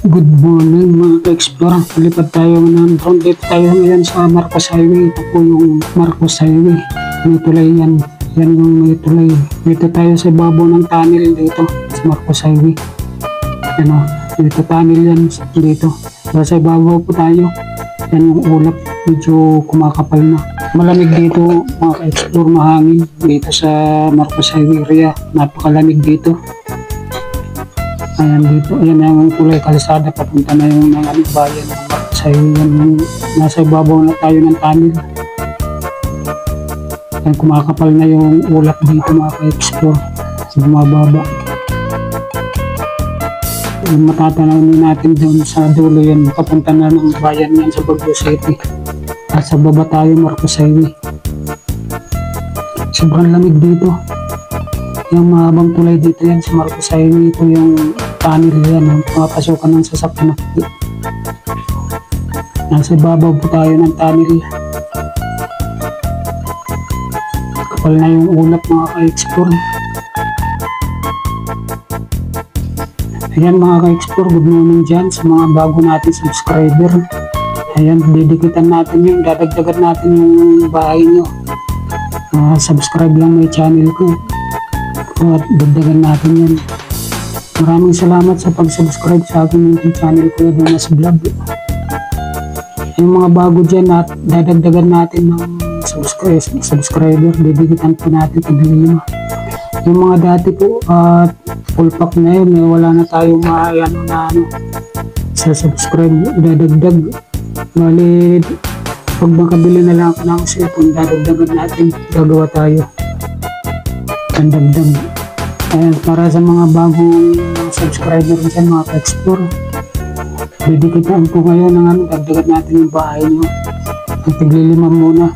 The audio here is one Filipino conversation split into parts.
Good morning mga ka-explore. Lipad tayo ng drone. Dito tayo ngayon sa Marcos Highway. Ito po yung Marcos Highway. May tulay yan. Yan yung may tulay. Dito tayo sa ibabaw ng tunnel dito sa Marcos Highway. Ano, dito tunnel yan dito. Sa ibabaw po tayo. Yan yung ulap. Medyo kumakapal na. Malamig dito mga ka-explore, mahangin dito sa Marcos Highway area. Napakalamig dito. Ayan dito, ayan yung tulay kalsada papunta na yung mga bayan ng Marcos Highway. Yan, nasa ibabaw na tayo ng tunnel. Ayan, kumakapal na yung ulap dito mga ka-explore. Bumababa. Matatanaw natin doon sa dulo yan, papunta na ng bayan yan sa Baguio City. At sa baba tayo Marcos Highway. Sobrang lamig dito. Yung mahabang tulay dito yan sa Marcos Highway. Ito yung tunnel yan, yung pumapasukan ng sasakyan. Nasa ibabaw po tayo ng tunnel. Kapal na yung ulap mga ka-explore. Ayan mga ka-explore, good morning dyan sa mga bago natin subscriber. Ayan, didikitan natin yung, dadagdagan natin yung bahay nyo. Subscribe lang may channel ko. At dagdagan natin yan. Maraming salamat sa pag-subscribe sa aking YouTube channel ko, Dumas Vlog. Yung mga bago dyan, dadagdagan natin ng subscriber, didikitan po natin pag-lima. Yung mga dati po, full pack na yun, wala na tayong maayano na sa subscribe, dadagdag. Bali, pag makabili na lang ako ng cellphone, dadagdagan natin, gagawa tayo ang dagdag. Ayan, para sa mga bagong subscriber dyan mga ka-explore, didikitan po kayo ng dagdagan natin yung bahay nyo. Ang tiglilima muna.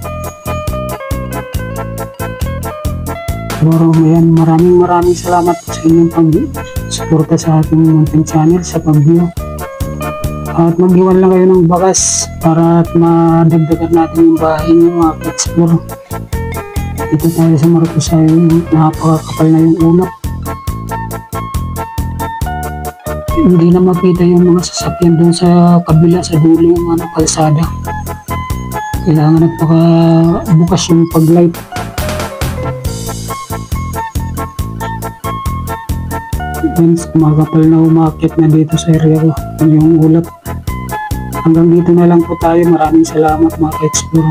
Siguro yan, maraming salamat po sa inyong pag-suporta sa ating munting channel, sa pag-view. At mag-iwan lang kayo ng bakas para at madagdagan natin yung bahay nyo mga ka-explore. Dito tayo sa Marcos Highway, napakakapal na yung ulap. Hindi na makita yung mga sasakyan doon sa kabila, sa dulo yung kalsada. Kailangan nagpakabukas yung pag-light. Hence, makapal na umakit na dito sa area ko yung ulap. Hanggang dito na lang po tayo. Maraming salamat mga ka-explore.